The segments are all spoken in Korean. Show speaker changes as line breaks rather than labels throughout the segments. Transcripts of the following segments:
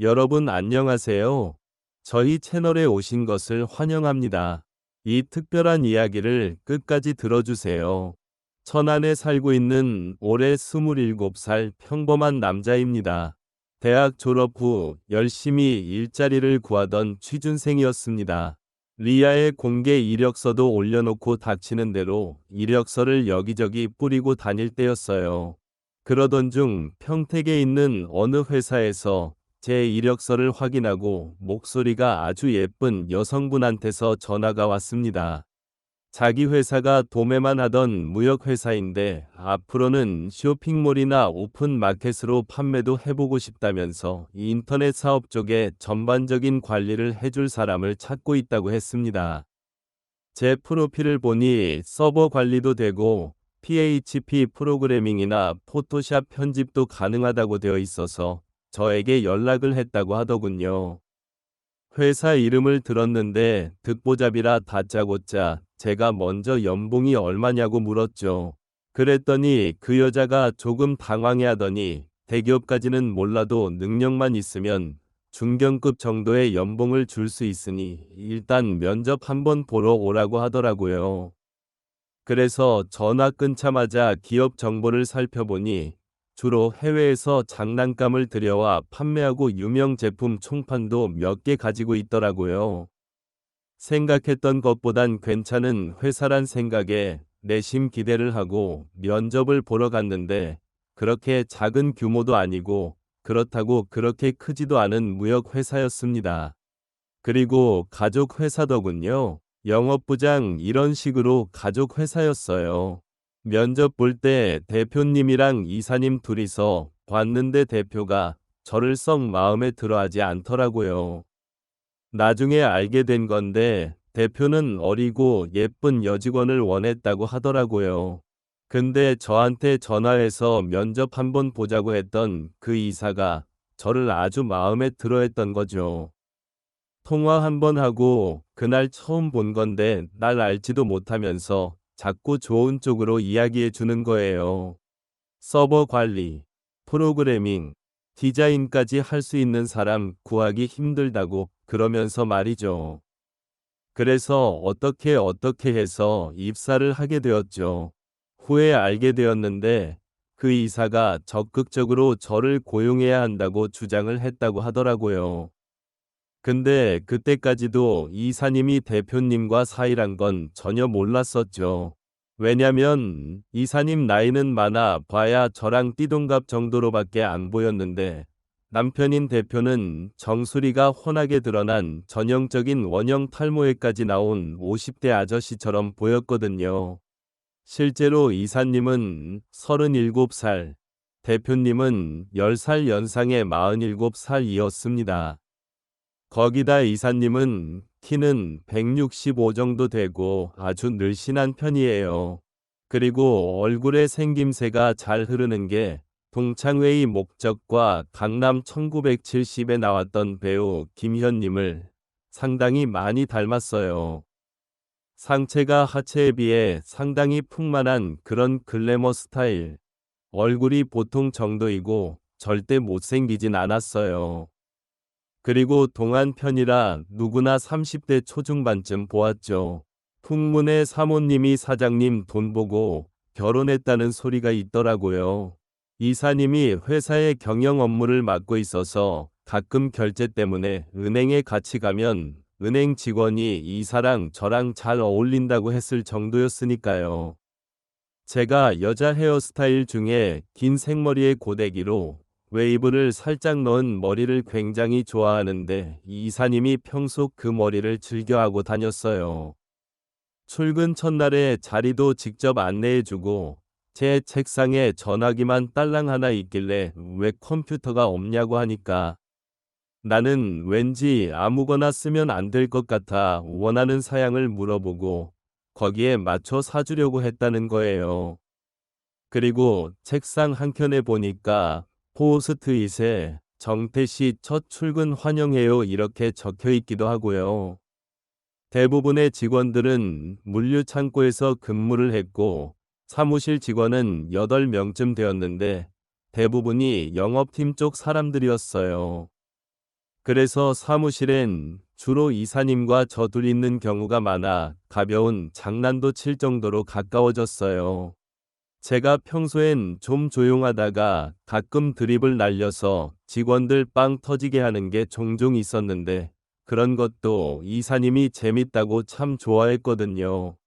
여러분 안녕하세요. 저희 채널에 오신 것을 환영합니다. 이 특별한 이야기를 끝까지 들어주세요. 천안에 살고 있는 올해 27살 평범한 남자입니다. 대학 졸업 후 열심히 일자리를 구하던 취준생이었습니다. 리아의 공개 이력서도 올려놓고 닥치는 대로 이력서를 여기저기 뿌리고 다닐 때였어요. 그러던 중 평택에 있는 어느 회사에서 제 이력서를 확인하고 목소리가 아주 예쁜 여성분한테서 전화가 왔습니다. 자기 회사가 도매만 하던 무역회사인데 앞으로는 쇼핑몰이나 오픈마켓으로 판매도 해보고 싶다면서 인터넷 사업 쪽에 전반적인 관리를 해줄 사람을 찾고 있다고 했습니다. 제 프로필을 보니 서버 관리도 되고 PHP 프로그래밍이나 포토샵 편집도 가능하다고 되어 있어서 저에게 연락을 했다고 하더군요. 회사 이름을 들었는데 듣보잡이라 다짜고짜 제가 먼저 연봉이 얼마냐고 물었죠. 그랬더니 그 여자가 조금 당황해하더니 대기업까지는 몰라도 능력만 있으면 중견급 정도의 연봉을 줄 수 있으니 일단 면접 한번 보러 오라고 하더라고요. 그래서 전화 끊자마자 기업 정보를 살펴보니 주로 해외에서 장난감을 들여와 판매하고 유명 제품 총판도 몇 개 가지고 있더라고요. 생각했던 것보단 괜찮은 회사란 생각에 내심 기대를 하고 면접을 보러 갔는데 그렇게 작은 규모도 아니고 그렇다고 그렇게 크지도 않은 무역 회사였습니다. 그리고 가족 회사더군요. 영업부장 이런 식으로 가족 회사였어요. 면접 볼 때 대표님이랑 이사님 둘이서 봤는데 대표가 저를 썩 마음에 들어하지 않더라고요. 나중에 알게 된 건데 대표는 어리고 예쁜 여직원을 원했다고 하더라고요. 근데 저한테 전화해서 면접 한번 보자고 했던 그 이사가 저를 아주 마음에 들어 했던 거죠. 통화 한번 하고 그날 처음 본 건데 날 알지도 못하면서 자꾸 좋은 쪽으로 이야기해 주는 거예요. 서버 관리, 프로그래밍, 디자인까지 할 수 있는 사람 구하기 힘들다고 그러면서 말이죠. 그래서 어떻게 해서 입사를 하게 되었죠. 후에 알게 되었는데 그 이사가 적극적으로 저를 고용해야 한다고 주장을 했다고 하더라고요. 근데 그때까지도 이사님이 대표님과 사이란 건 전혀 몰랐었죠. 왜냐면 이사님 나이는 많아 봐야 저랑 띠동갑 정도로밖에 안 보였는데 남편인 대표는 정수리가 훤하게 드러난 전형적인 원형 탈모에까지 나온 50대 아저씨처럼 보였거든요. 실제로 이사님은 37살, 대표님은 10살 연상의 47살이었습니다. 거기다 이사님은 키는 165 정도 되고 아주 늘씬한 편이에요. 그리고 얼굴에 생김새가 잘 흐르는 게 동창회의 목적과 강남 1970에 나왔던 배우 김현님을 상당히 많이 닮았어요. 상체가 하체에 비해 상당히 풍만한 그런 글래머 스타일. 얼굴이 보통 정도이고 절대 못생기진 않았어요. 그리고 동안 편이라 누구나 30대 초중반쯤 보았죠. 풍문의 사모님이 사장님 돈 보고 결혼했다는 소리가 있더라고요. 이사님이 회사의 경영 업무를 맡고 있어서 가끔 결제 때문에 은행에 같이 가면 은행 직원이 이사랑 저랑 잘 어울린다고 했을 정도였으니까요. 제가 여자 헤어스타일 중에 긴 생머리에 고데기로 웨이브를 살짝 넣은 머리를 굉장히 좋아하는데 이사님이 평소 그 머리를 즐겨하고 다녔어요. 출근 첫날에 자리도 직접 안내해주고 제 책상에 전화기만 딸랑 하나 있길래 왜 컴퓨터가 없냐고 하니까 나는 왠지 아무거나 쓰면 안 될 것 같아 원하는 사양을 물어보고 거기에 맞춰 사주려고 했다는 거예요. 그리고 책상 한켠에 보니까 포스트잇에 정태씨 첫 출근 환영해요 이렇게 적혀 있기도 하고요. 대부분의 직원들은 물류 창고에서 근무를 했고 사무실 직원은 8명쯤 되었는데 대부분이 영업팀 쪽 사람들이었어요. 그래서 사무실엔 주로 이사님과 저 둘 있는 경우가 많아 가벼운 장난도 칠 정도로 가까워졌어요. 제가 평소엔 좀 조용하다가 가끔 드립을 날려서 직원들 빵 터지게 하는 게 종종 있었는데 그런 것도 이사님이 재밌다고 참 좋아했거든요.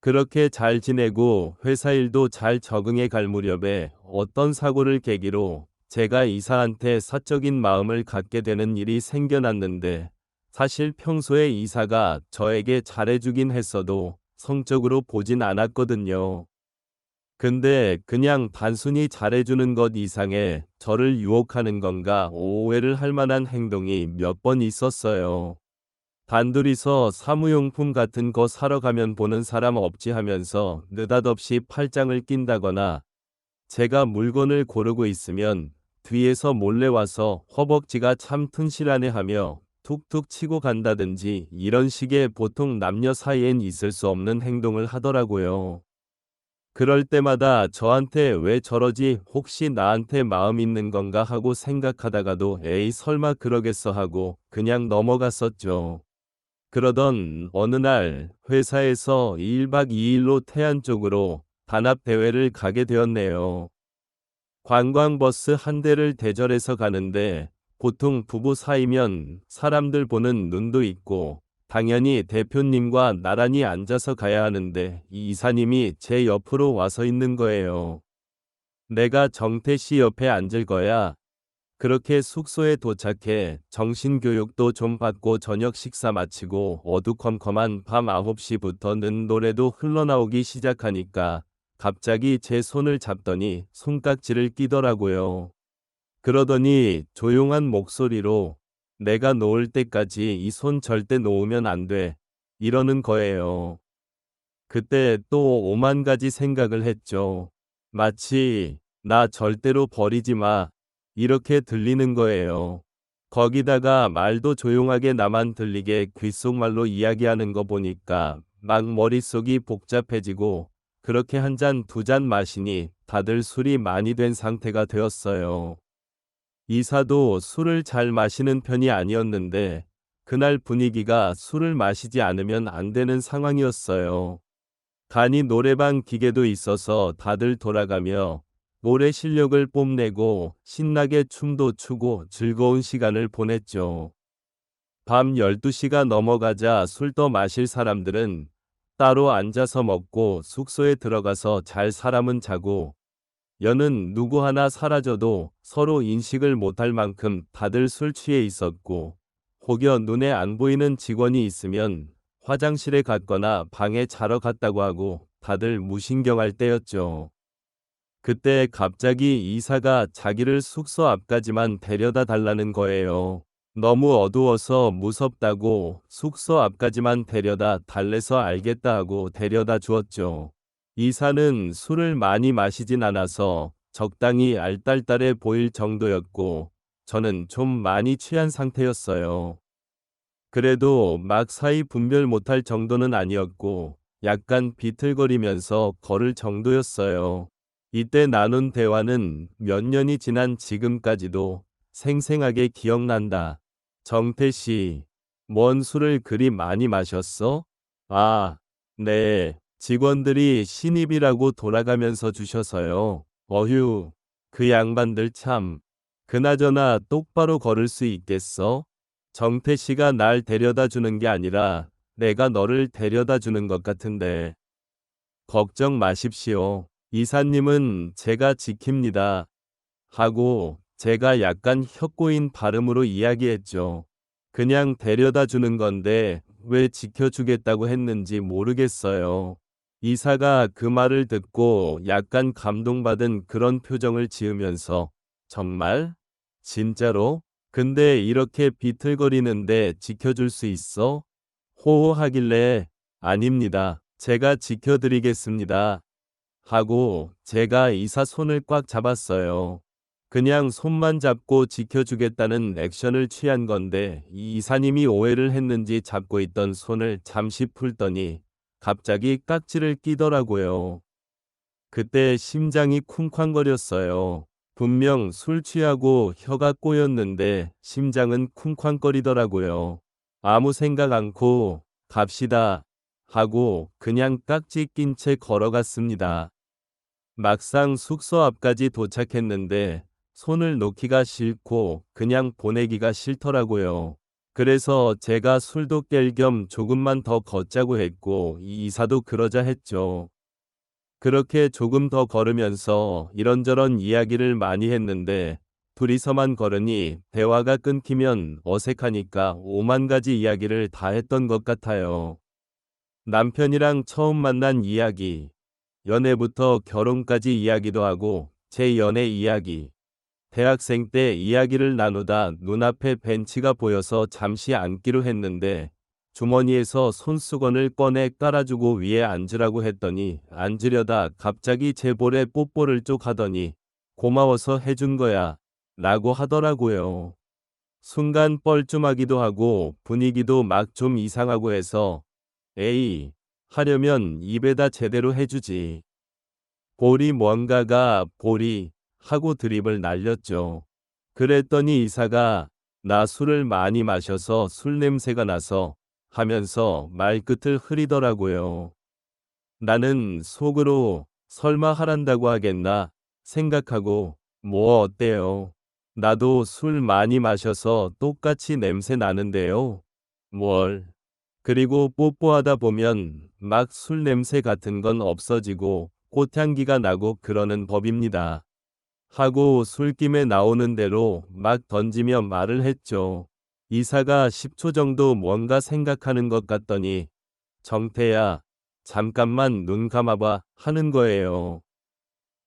그렇게 잘 지내고 회사 일도 잘 적응해 갈 무렵에 어떤 사고를 계기로 제가 이사한테 사적인 마음을 갖게 되는 일이 생겨났는데 사실 평소에 이사가 저에게 잘해주긴 했어도 성적으로 보진 않았거든요. 근데 그냥 단순히 잘해주는 것 이상의 저를 유혹하는 건가 오해를 할 만한 행동이 몇 번 있었어요. 단둘이서 사무용품 같은 거 사러 가면 보는 사람 없지 하면서 느닷없이 팔짱을 낀다거나 제가 물건을 고르고 있으면 뒤에서 몰래 와서 허벅지가 참 튼실하네 하며 툭툭 치고 간다든지 이런 식의 보통 남녀 사이엔 있을 수 없는 행동을 하더라고요. 그럴 때마다 저한테 왜 저러지 혹시 나한테 마음 있는 건가 하고 생각하다가도 에이 설마 그러겠어 하고 그냥 넘어갔었죠. 그러던 어느 날 회사에서 1박 2일로 태안 쪽으로 단합 대회를 가게 되었네요. 관광버스 한 대를 대절해서 가는데 보통 부부 사이면 사람들 보는 눈도 있고 당연히 대표님과 나란히 앉아서 가야 하는데 이 이사님이 제 옆으로 와서 있는 거예요. 내가 정태 씨 옆에 앉을 거야. 그렇게 숙소에 도착해 정신교육도 좀 받고 저녁 식사 마치고 어두컴컴한 밤 9시부터는 노래도 흘러나오기 시작하니까 갑자기 제 손을 잡더니 손깍지를 끼더라고요. 그러더니 조용한 목소리로 내가 놓을 때까지 이 손 절대 놓으면 안 돼. 이러는 거예요. 그때 또 오만 가지 생각을 했죠. 마치 나 절대로 버리지 마. 이렇게 들리는 거예요. 거기다가 말도 조용하게 나만 들리게 귓속말로 이야기하는 거 보니까 막 머릿속이 복잡해지고 그렇게 한 잔 두 잔 마시니 다들 술이 많이 된 상태가 되었어요. 이사도 술을 잘 마시는 편이 아니었는데 그날 분위기가 술을 마시지 않으면 안 되는 상황이었어요. 간이 노래방 기계도 있어서 다들 돌아가며 노래 실력을 뽐내고 신나게 춤도 추고 즐거운 시간을 보냈죠. 밤 12시가 넘어가자 술 더 마실 사람들은 따로 앉아서 먹고 숙소에 들어가서 잘 사람은 자고 여는 누구 하나 사라져도 서로 인식을 못할 만큼 다들 술 취해 있었고 혹여 눈에 안 보이는 직원이 있으면 화장실에 갔거나 방에 자러 갔다고 하고 다들 무신경할 때였죠. 그때 갑자기 이사가 자기를 숙소 앞까지만 데려다 달라는 거예요. 너무 어두워서 무섭다고 숙소 앞까지만 데려다 달래서 알겠다 하고 데려다 주었죠. 이사는 술을 많이 마시진 않아서 적당히 알딸딸해 보일 정도였고 저는 좀 많이 취한 상태였어요. 그래도 막 사이 분별 못할 정도는 아니었고 약간 비틀거리면서 걸을 정도였어요. 이때 나눈 대화는 몇 년이 지난 지금까지도 생생하게 기억난다. 정태 씨, 뭔 술을 그리 많이 마셨어? 아, 네. 직원들이 신입이라고 돌아가면서 주셔서요. 어휴, 그 양반들 참. 그나저나 똑바로 걸을 수 있겠어? 정태 씨가 날 데려다 주는 게 아니라 내가 너를 데려다 주는 것 같은데. 걱정 마십시오. 이사님은 제가 지킵니다. 하고 제가 약간 혀꼬인 발음으로 이야기했죠. 그냥 데려다 주는 건데 왜 지켜주겠다고 했는지 모르겠어요. 이사가 그 말을 듣고 약간 감동받은 그런 표정을 지으면서 정말? 진짜로? 근데 이렇게 비틀거리는데 지켜줄 수 있어? 호호하길래 아닙니다. 제가 지켜드리겠습니다. 하고 제가 이사 손을 꽉 잡았어요. 그냥 손만 잡고 지켜주겠다는 액션을 취한 건데 이 이사님이 오해를 했는지 잡고 있던 손을 잠시 풀더니 갑자기 깍지를 끼더라고요. 그때 심장이 쿵쾅거렸어요. 분명 술 취하고 혀가 꼬였는데 심장은 쿵쾅거리더라고요. 아무 생각 않고 갑시다 하고 그냥 깍지 낀 채 걸어갔습니다. 막상 숙소 앞까지 도착했는데 손을 놓기가 싫고 그냥 보내기가 싫더라고요. 그래서 제가 술도 깰 겸 조금만 더 걷자고 했고 이 이사도 그러자 했죠. 그렇게 조금 더 걸으면서 이런저런 이야기를 많이 했는데 둘이서만 걸으니 대화가 끊기면 어색하니까 오만 가지 이야기를 다 했던 것 같아요. 남편이랑 처음 만난 이야기, 연애부터 결혼까지 이야기도 하고 제 연애 이야기, 대학생 때 이야기를 나누다 눈앞에 벤치가 보여서 잠시 앉기로 했는데 주머니에서 손수건을 꺼내 깔아주고 위에 앉으라고 했더니 앉으려다 갑자기 제 볼에 뽀뽀를 쪽 하더니 고마워서 해준 거야 라고 하더라고요. 순간 뻘쭘하기도 하고 분위기도 막 좀 이상하고 해서 에이 하려면 입에다 제대로 해주지. 볼이 뭔가가 볼이 하고 드립을 날렸죠. 그랬더니 이사가 나 술을 많이 마셔서 술 냄새가 나서 하면서 말끝을 흐리더라고요. 나는 속으로 설마 하란다고 하겠나 생각하고 뭐 어때요? 나도 술 많이 마셔서 똑같이 냄새 나는데요. 뭘. 그리고 뽀뽀하다 보면 막 술 냄새 같은 건 없어지고 꽃향기가 나고 그러는 법입니다. 하고 술김에 나오는 대로 막 던지며 말을 했죠. 이사가 10초 정도 뭔가 생각하는 것 같더니 정태야, 잠깐만 눈 감아봐 하는 거예요.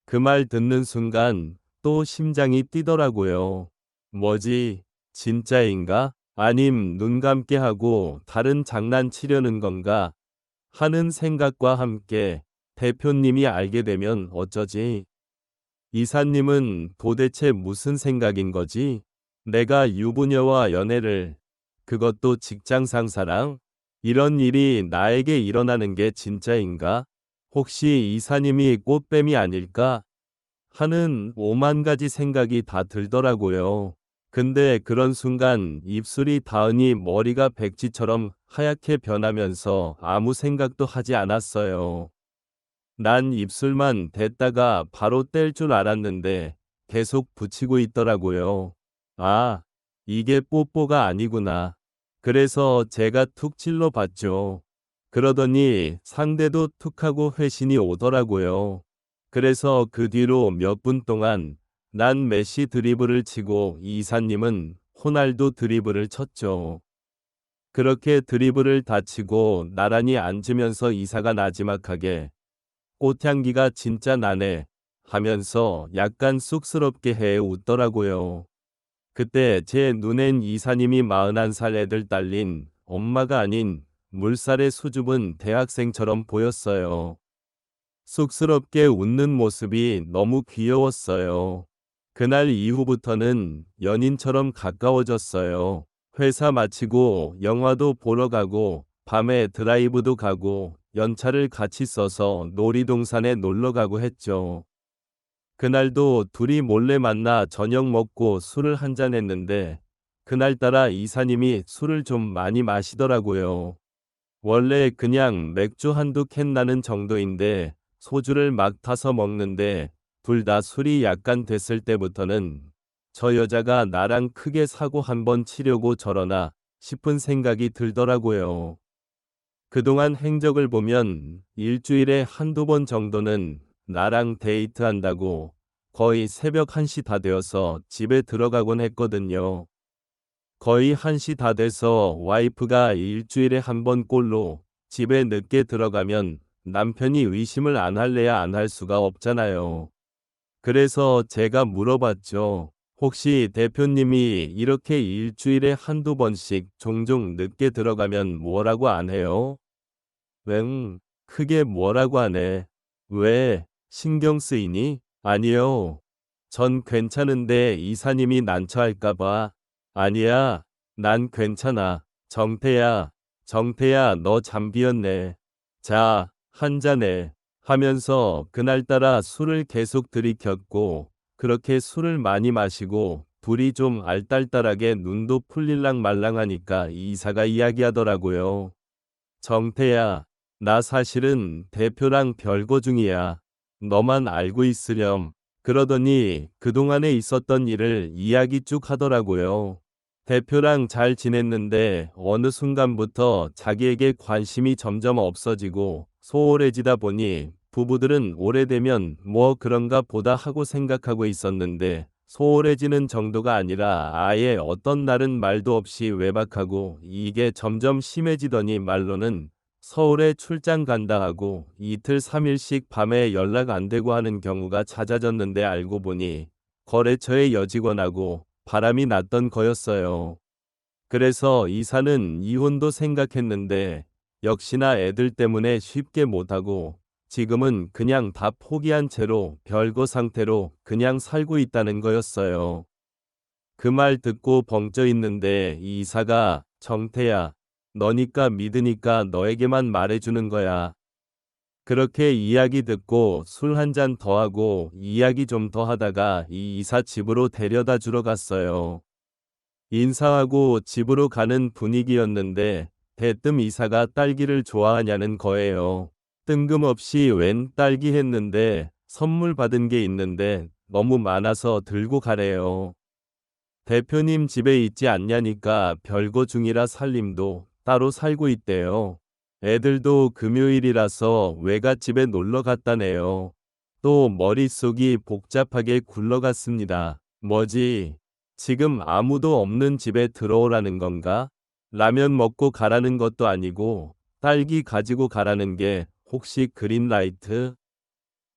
그 말 듣는 순간 또 심장이 뛰더라고요. 뭐지? 진짜인가? 아님 눈 감게 하고 다른 장난치려는 건가? 하는 생각과 함께 대표님이 알게 되면 어쩌지? 이사님은 도대체 무슨 생각인 거지? 내가 유부녀와 연애를, 그것도 직장 상사랑? 이런 일이 나에게 일어나는 게 진짜인가? 혹시 이사님이 꽃뱀이 아닐까? 하는 오만 가지 생각이 다 들더라고요. 근데 그런 순간 입술이 닿으니 머리가 백지처럼 하얗게 변하면서 아무 생각도 하지 않았어요. 난 입술만 댔다가 바로 뗄 줄 알았는데 계속 붙이고 있더라고요. 아, 이게 뽀뽀가 아니구나. 그래서 제가 툭 찔러 봤죠. 그러더니 상대도 툭 하고 회신이 오더라고요. 그래서 그 뒤로 몇 분 동안 난 메시 드리블을 치고 이사님은 호날두 드리블을 쳤죠. 그렇게 드리블을 다 치고 나란히 앉으면서 이사가 나지막하게 꽃향기가 진짜 나네 하면서 약간 쑥스럽게 해 웃더라고요. 그때 제 눈엔 이사님이 41살 애들 딸린 엄마가 아닌 물살의 수줍은 대학생처럼 보였어요. 쑥스럽게 웃는 모습이 너무 귀여웠어요. 그날 이후부터는 연인처럼 가까워졌어요. 회사 마치고 영화도 보러 가고 밤에 드라이브도 가고 연차를 같이 써서 놀이동산에 놀러 가고 했죠. 그날도 둘이 몰래 만나 저녁 먹고 술을 한잔 했는데 그날따라 이사님이 술을 좀 많이 마시더라고요. 원래 그냥 맥주 한두 캔 나는 정도인데 소주를 막 타서 먹는데 둘 다 술이 약간 됐을 때부터는 저 여자가 나랑 크게 사고 한번 치려고 저러나 싶은 생각이 들더라고요. 그동안 행적을 보면 일주일에 한두 번 정도는 나랑 데이트한다고 거의 새벽 1시 다 되어서 집에 들어가곤 했거든요. 거의 1시 다 돼서 와이프가 일주일에 한 번 꼴로 집에 늦게 들어가면 남편이 의심을 안 할래야 안 할 수가 없잖아요. 그래서 제가 물어봤죠. 혹시 대표님이 이렇게 일주일에 한두 번씩 종종 늦게 들어가면 뭐라고 안 해요? 웽, 크게 뭐라고 하네. 왜, 신경 쓰이니? 아니요. 전 괜찮은데 이사님이 난처할까봐. 아니야, 난 괜찮아. 정태야, 정태야, 너 잠비었네. 자, 한 잔해. 하면서 그날따라 술을 계속 들이켰고, 그렇게 술을 많이 마시고 둘이 좀 알딸딸하게 눈도 풀릴랑 말랑하니까 이 이사가 이야기하더라고요. 정태야, 나 사실은 대표랑 별거 중이야. 너만 알고 있으렴. 그러더니 그동안에 있었던 일을 이야기 쭉 하더라고요. 대표랑 잘 지냈는데 어느 순간부터 자기에게 관심이 점점 없어지고 소홀해지다 보니 부부들은 오래되면 뭐 그런가 보다 하고 생각하고 있었는데 소홀해지는 정도가 아니라 아예 어떤 날은 말도 없이 외박하고 이게 점점 심해지더니 말로는 서울에 출장 간다 하고 이틀 3일씩 밤에 연락 안 되고 하는 경우가 잦아졌는데 알고 보니 거래처의 여직원하고 바람이 났던 거였어요. 그래서 이사는 이혼도 생각했는데 역시나 애들 때문에 쉽게 못하고 지금은 그냥 다 포기한 채로 별거 상태로 그냥 살고 있다는 거였어요. 그 말 듣고 벙쪄 있는데 이 이사가 정태야, 너니까 믿으니까 너에게만 말해주는 거야. 그렇게 이야기 듣고 술 한 잔 더 하고 이야기 좀 더 하다가 이 이사 집으로 데려다 주러 갔어요. 인사하고 집으로 가는 분위기였는데 대뜸 이사가 딸기를 좋아하냐는 거예요. 뜬금없이 웬 딸기 했는데 선물 받은 게 있는데 너무 많아서 들고 가래요. 대표님 집에 있지 않냐니까 별거 중이라 살림도 따로 살고 있대요. 애들도 금요일이라서 외갓집에 놀러 갔다네요. 또 머릿속이 복잡하게 굴러갔습니다. 뭐지? 지금 아무도 없는 집에 들어오라는 건가? 라면 먹고 가라는 것도 아니고 딸기 가지고 가라는 게 혹시 그린라이트?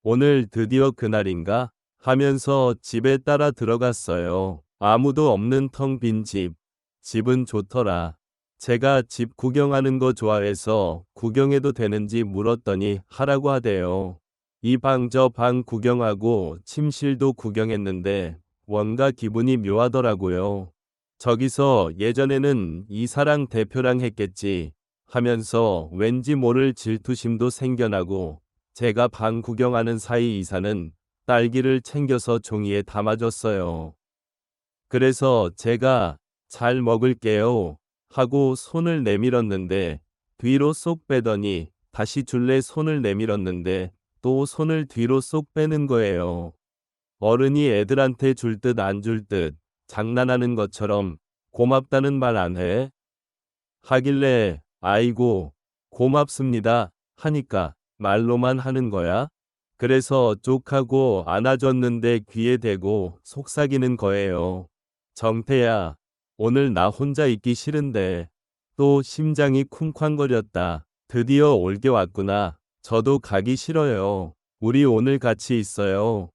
오늘 드디어 그날인가? 하면서 집에 따라 들어갔어요. 아무도 없는 텅 빈 집. 집은 좋더라. 제가 집 구경하는 거 좋아해서 구경해도 되는지 물었더니 하라고 하대요. 이 방 저 방 구경하고 침실도 구경했는데 뭔가 기분이 묘하더라고요. 저기서 예전에는 이사랑 대표랑 했겠지 하면서 왠지 모를 질투심도 생겨나고 제가 방 구경하는 사이 이사는 딸기를 챙겨서 종이에 담아줬어요. 그래서 제가 잘 먹을게요 하고 손을 내밀었는데 뒤로 쏙 빼더니 다시 줄래 손을 내밀었는데 또 손을 뒤로 쏙 빼는 거예요. 어른이 애들한테 줄 듯 안 줄 듯 장난하는 것처럼 고맙다는 말 안 해? 하길래 아이고 고맙습니다 하니까 말로만 하는 거야? 그래서 쪽하고 안아줬는데 귀에 대고 속삭이는 거예요. 정태야, 오늘 나 혼자 있기 싫은데. 또 심장이 쿵쾅거렸다. 드디어 올게 왔구나. 저도 가기 싫어요. 우리 오늘 같이 있어요.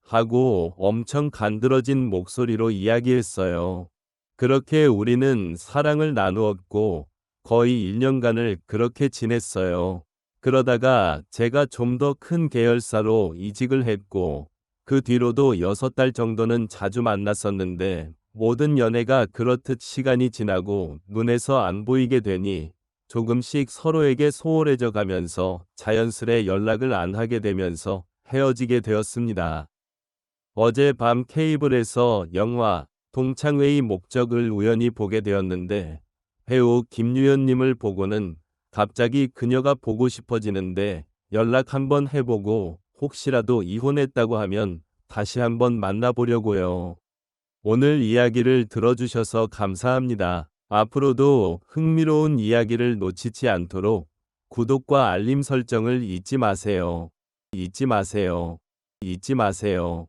하고 엄청 간드러진 목소리로 이야기했어요. 그렇게 우리는 사랑을 나누었고 거의 1년간을 그렇게 지냈어요. 그러다가 제가 좀 더 큰 계열사로 이직을 했고 그 뒤로도 6달 정도는 자주 만났었는데 모든 연애가 그렇듯 시간이 지나고 눈에서 안 보이게 되니 조금씩 서로에게 소홀해져 가면서 자연스레 연락을 안 하게 되면서 헤어지게 되었습니다. 어젯밤 케이블에서 영화 동창회의 목적을 우연히 보게 되었는데 배우 김유연님을 보고는 갑자기 그녀가 보고 싶어지는데 연락 한번 해보고 혹시라도 이혼했다고 하면 다시 한번 만나보려고요. 오늘 이야기를 들어주셔서 감사합니다. 앞으로도 흥미로운 이야기를 놓치지 않도록 구독과 알림 설정을 잊지 마세요. 잊지 마세요. 잊지 마세요.